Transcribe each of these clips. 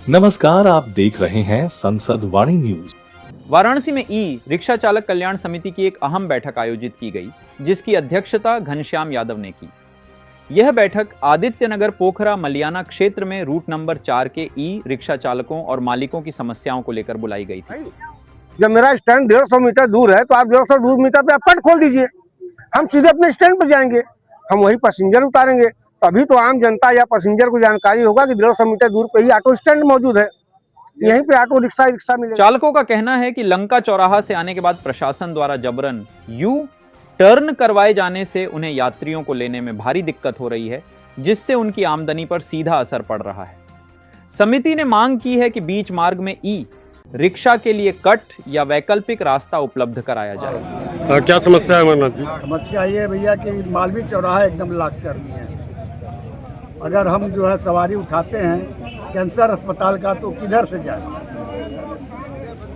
नमस्कार, आप देख रहे हैं संसद वाणी न्यूज। वाराणसी में ई रिक्शा चालक कल्याण समिति की एक अहम बैठक आयोजित की गई, जिसकी अध्यक्षता घनश्याम यादव ने की। यह बैठक आदित्यनगर पोखरा मलियाना क्षेत्र में रूट नंबर 4 के ई रिक्शा चालकों और मालिकों की समस्याओं को लेकर बुलाई गई थी। जब मेरा स्टैंड 150 मीटर दूर है तो आप 150 मीटर पे आप पट खोल दीजिए, हम सीधे अपने स्टैंड पर जाएंगे, हम वही पैसेंजर उतारेंगे। तभी तो आम जनता या पैसेंजर को जानकारी होगा कि 150 मीटर दूर पे ही ऑटो स्टैंड मौजूद है, यहीं पे ऑटो रिक्शा मिलेगा। चालकों का कहना है कि लंका चौराहा से आने के बाद प्रशासन द्वारा जबरन यू टर्न करवाए जाने से उन्हें यात्रियों को लेने में भारी दिक्कत हो रही है, जिससे उनकी आमदनी पर सीधा असर पड़ रहा है। समिति ने मांग की है कि बीच मार्ग में ई रिक्शा के लिए कट या वैकल्पिक रास्ता उपलब्ध कराया जाए। क्या समस्या है अमरनाथ जी? समस्या ये है भैया कि मालवीय चौराहा एकदम लॉक कर दिए हैं। अगर हम जो है सवारी उठाते हैं कैंसर अस्पताल का तो किधर से जाए?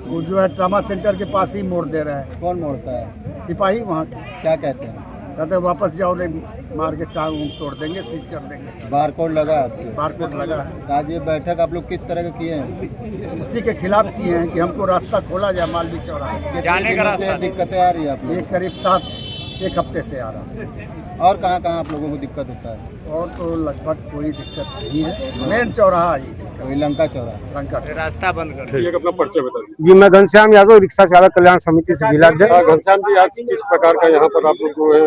वो जो है ट्रामा सेंटर के पास ही मोड़ दे रहे हैं। कौन मोड़ता है? सिपाही वहाँ के क्या कहते हैं? कहते हैं वापस जाओ, नहीं मार के टांग तोड़ देंगे, सीज कर देंगे। बारकोड लगा आपके? बारकोड लगा है। आज ये बैठक आप लोग किस तरह के किए हैं? उसी के खिलाफ किए हैं कि हमको रास्ता खोला जाए मालवीय चौराहा जाने का रास्ता। दिक्कतें आ रही है आप ये करीब एक हफ्ते से आ रहा है। और कहाँ कहाँ आप लोगों को दिक्कत होता है? और तो लगभग कोई दिक्कत नहीं है, मेन चौराहा ही वही लंका चौराहा। लंका रास्ता बंद कर। एक अपना परिचय बताइए। जी, मैं घनश्याम यादव, रिक्शा चालक कल्याण समिति से जिलाध्यक्ष। घनश्याम जी, आज किस प्रकार का यहाँ पर आप लोग जो है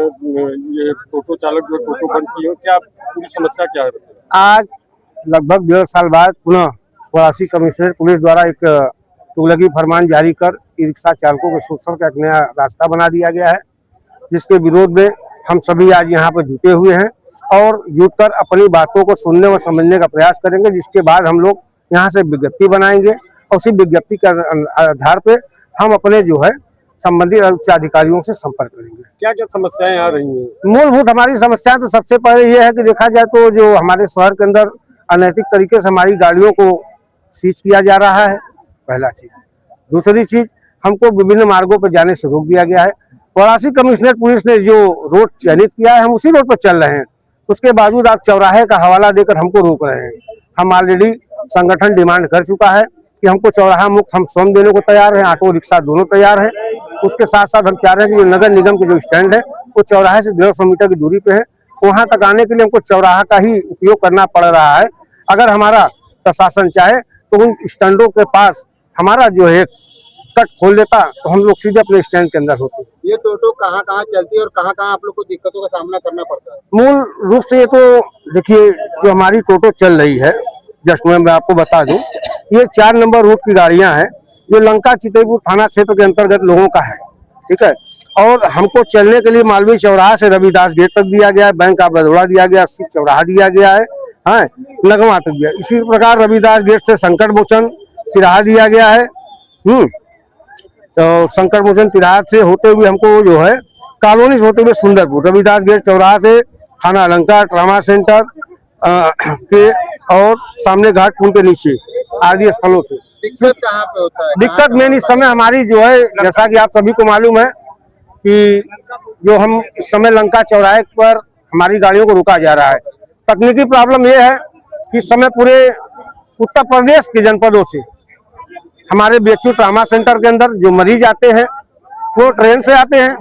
ये टोटो चालक जो टोटो बंद किए, क्या पूरी समस्या क्या है? आज लगभग 1.5 साल बाद पुनः वाराणसी कमिश्नरेट पुलिस द्वारा एक तुगलकी फरमान जारी कर ई रिक्शा चालकों के शोषण का एक नया रास्ता बना दिया गया है, जिसके विरोध में हम सभी आज यहाँ पर जुटे हुए हैं और जुटकर अपनी बातों को सुनने और समझने का प्रयास करेंगे। जिसके बाद हम लोग यहाँ से विज्ञप्ति बनाएंगे और उसी विज्ञप्ति के आधार पे हम अपने जो है संबंधित उच्च अधिकारियों से संपर्क करेंगे। क्या क्या समस्याएं आ रही हैं? मूलभूत हमारी समस्या तो सबसे पहले ये है कि देखा जाए तो जो हमारे शहर के अंदर अनैतिक तरीके से हमारी गाड़ियों को सीज किया जा रहा है, पहला चीज। दूसरी चीज, हमको विभिन्न मार्गों पर जाने से रोक दिया गया है। वाराणसी कमिश्नरेट पुलिस ने जो रोड चयनित किया है, हम उसी रोड पर चल रहे हैं, उसके बावजूद आप चौराहे का हवाला देकर हमको रोक रहे हैं। हम ऑलरेडी संगठन डिमांड कर चुका है कि हमको चौराहा मुक्त हम स्वयं देने को तैयार हैं, ऑटो रिक्शा दोनों तैयार है। उसके साथ साथ हम चाह रहे हैं कि जो नगर निगम के जो स्टैंड है वो चौराहे से 150 मीटर की दूरी पे है, वहां तक आने के लिए हमको चौराहा का ही उपयोग करना पड़ रहा है। अगर हमारा प्रशासन चाहे तो उन स्टैंडों के पास हमारा जो है कट खोल देता तो हम लोग सीधे अपने स्टैंड के अंदर होते। ये टोटो कहाँ कहाँ चलती है और कहाँ कहाँ आप लोग को दिक्कतों का सामना करना पड़ता है? मूल रूप से तो देखिए, जो हमारी टोटो चल रही है, जस्ट मैं आपको बता दूं, ये 4 नंबर रूट की गाड़ियां हैं जो लंका चितईपुर थाना क्षेत्र के अंतर्गत लोगों का है, ठीक है। और हमको चलने के लिए मालवीय चौराहा से रविदास गेट तक दिया गया है, बैंक ऑफ बड़ौदा दिया गया, चौराहा दिया गया है, हाँ, लगवा तक दिया। इसी प्रकार रविदास गेट से संकट मोचन तिराहा दिया गया है। तो संकट मोचन तिराहा से होते हुए हमको जो है कॉलोनी से होते हुए सुंदरपुर, रविदास गेट चौराहा से थाना लंका, ट्रामा सेंटर के और सामने घाट पुल के नीचे आदि स्थलों से। दिक्कत कहाँ पे होता है? दिक्कत मेन इस समय हमारी जो है, जैसा कि आप सभी को मालूम है कि जो हम इस समय लंका चौराहे पर हमारी गाड़ियों को रोका जा रहा है। तकनीकी प्रॉब्लम ये है कि इस समय पूरे उत्तर प्रदेश के जनपदों से हमारे बीएचयू ट्रामा सेंटर के अंदर जो मरीज आते हैं वो ट्रेन से आते हैं,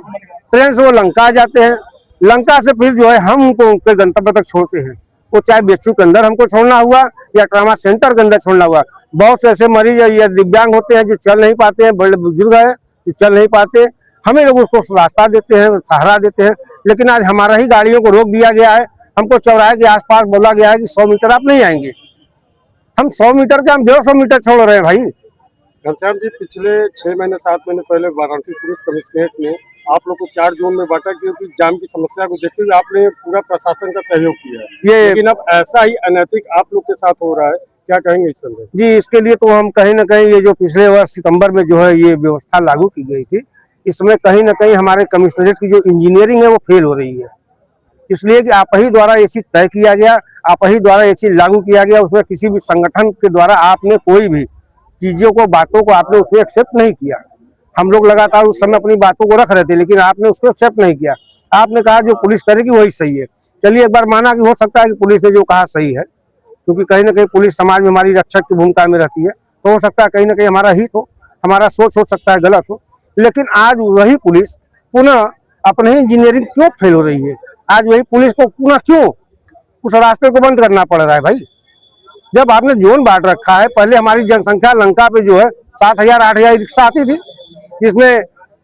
ट्रेन से वो लंका जाते हैं, लंका से फिर जो है हम उनको उनके गंतव्य तक छोड़ते हैं। वो चाहे बीएचयू के अंदर हमको छोड़ना हुआ या ट्रामा सेंटर के अंदर छोड़ना हुआ। बहुत से ऐसे मरीज या दिव्यांग होते हैं जो चल नहीं पाते हैं, बड़े बुजुर्ग है जो चल नहीं पाते, हमें लोग उसको रास्ता देते हैं, सहारा देते हैं। लेकिन आज हमारा ही गाड़ियों को रोक दिया गया है। हमको चौराहे के आसपास बोला गया है कि 100 मीटर आप नहीं आएंगे। हम 100 मीटर के हम 150 मीटर छोड़ रहे हैं भाई। घनश्याम जी, पिछले 6 महीने 7 महीने पहले वाराणसी पुलिस कमिश्नरेट ने आप लोग को 4 जोन में बांटा, क्योंकि जाम की समस्या को देखते हुए आपने पूरा प्रशासन का सहयोग किया है। लेकिन अब ऐसा ही अनैतिक आप लोग के साथ हो रहा है, क्या कहेंगे इस संदर्भ? जी, इसके लिए तो हम कहीं ना कहीं ये जो पिछले वर्ष सितंबर में जो है ये व्यवस्था लागू की गई थी, इसमें कहीं ना कहीं हमारे कमिश्नरेट की जो इंजीनियरिंग है वो फेल हो रही है। इसलिए कि आप ही द्वारा ये चीज तय किया गया, आप ही द्वारा ये चीज लागू किया गया, उसमें किसी भी संगठन के द्वारा आपने कोई भी चीजों को, बातों को आपने उसमें एक्सेप्ट नहीं किया। हम लोग लगातार उस समय अपनी बातों को रख रहे थे, लेकिन आपने उसको एक्सेप्ट नहीं किया। आपने कहा जो पुलिस करेगी वही सही है। चलिए, एक बार माना कि हो सकता है कि पुलिस ने जो कहा सही है, क्योंकि कहीं ना कहीं पुलिस समाज में हमारी रक्षक की भूमिका में रहती है, तो हो सकता है कहीं ना कहीं हमारा हित हो, हमारा सोच हो सकता है गलत हो, लेकिन आज वही पुलिस पुनः अपने ही इंजीनियरिंग क्यों फेल हो रही है? आज वही पुलिस को पुनः क्यों उस रास्ते को बंद करना पड़ रहा है भाई? जब आपने जोन बांट रखा है, पहले हमारी जनसंख्या लंका पे जो है 7,000 8,000 रिक्शा आती थी, जिसमें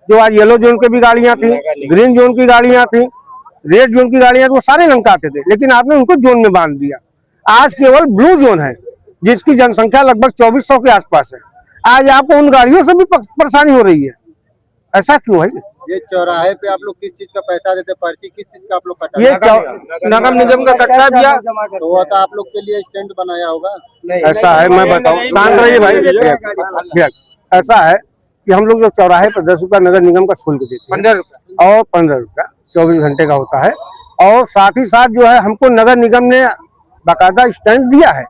जो आज येलो जोन की भी गाड़ियां थी, ग्रीन जोन की गाड़ियां थी, रेड जोन की गाड़ियां थी, वो सारे लंका आते थे, लेकिन आपने उनको जोन में बांध दिया। आज केवल ब्लू जोन है जिसकी जनसंख्या लगभग 2400 के आसपास है। आज आपको उन गाड़ियों से भी परेशानी हो रही है, ऐसा क्यों है? ये चौराहे पे आप लोग किस चीज का पैसा देते, पर्ची किस चीज का आप लोग कटा? ये नगर निगम का कटरा दिया, तो वो तो आप लोग के लिए स्टैंड बनाया होगा। ऐसा है, मैं बताऊं, शांत रहिए भाई। ऐसा है कि हम लोग जो चौराहे पर 10 रुपया नगर निगम का शुल्क देते हैं, 15 रुपया और 15 रुपया 24 घंटे का होता है, और साथ ही साथ जो है हमको नगर निगम ने बाकायदा स्टैंड दिया है,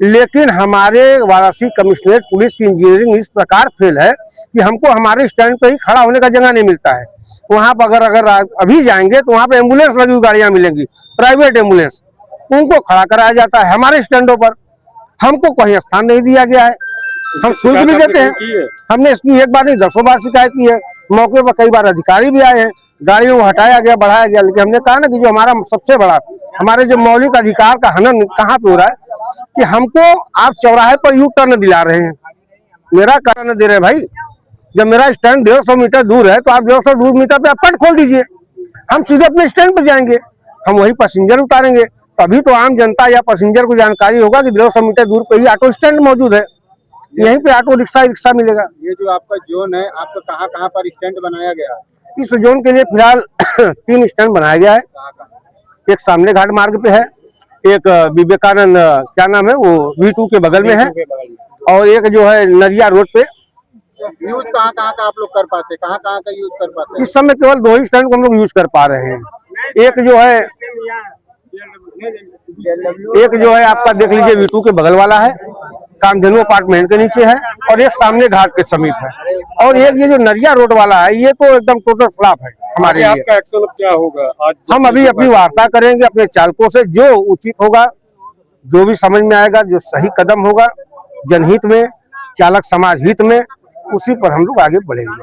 लेकिन हमारे वाराणसी कमिश्नरेट पुलिस की इंजीनियरिंग इस प्रकार फेल है कि हमको हमारे स्टैंड पे ही खड़ा होने का जगह नहीं मिलता है। वहां पर अगर अभी जाएंगे तो वहां पे एम्बुलेंस लगी हुई गाड़ियां मिलेंगी, प्राइवेट एम्बुलेंस, उनको खड़ा कराया जाता है हमारे स्टैंडों पर। हमको कहीं स्थान नहीं दिया गया है, हम शुल्क भी देते हैं। हमने इसकी एक बार नहीं 10 बार शिकायत की है, मौके पर कई बार अधिकारी भी आए हैं, गाड़ियों को हटाया गया, बढ़ाया गया, लेकिन हमने कहा ना कि जो हमारा सबसे बड़ा हमारे जो मौलिक अधिकार का हनन कहाँ पे हो रहा है कि हमको आप चौराहे पर यू टर्न दिला रहे हैं, मेरा कारण दे रहे हैं भाई। जब मेरा स्टैंड 150 मीटर दूर है तो आप 150 मीटर पे आप पट खोल दीजिए, हम सीधे अपने स्टैंड पर जाएंगे, हम वही पैसेंजर उतारेंगे, तभी तो आम जनता या पैसेंजर को जानकारी होगा कि 150 मीटर दूर पे ही ऑटो स्टैंड मौजूद है, यहीं पे ऑटो रिक्शा मिलेगा। ये जो आपका जोन है, आपका कहाँ कहाँ पर स्टैंड बनाया गया? इस जोन के लिए फिलहाल 3 स्टैंड बनाया गया है। एक सामने घाट मार्ग पे है, एक विवेकानंद क्या नाम है वो V2 के बगल में है, और एक जो है नरिया रोड पे। यूज कहाँ कहाँ का आप लोग कर पाते, कहाँ कहाँ का यूज कर पाते? इस समय केवल 2 ही स्टैंड को हम लोग यूज कर पा रहे हैं। एक जो है आपका देख लीजिए V2 के बगल वाला है, कामधेनु अपार्टमेंट के नीचे है, और एक सामने घाट के समीप है, और एक ये जो नरिया रोड वाला है ये तो एकदम टोटल फ्लॉप है हमारे लिए। आपका एक्शन अब क्या होगा? आज हम अभी अपनी वार्ता करेंगे अपने चालकों से, जो उचित होगा, जो भी समझ में आएगा, जो सही कदम होगा जनहित में, चालक समाज हित में, उसी पर हम लोग आगे बढ़ेंगे।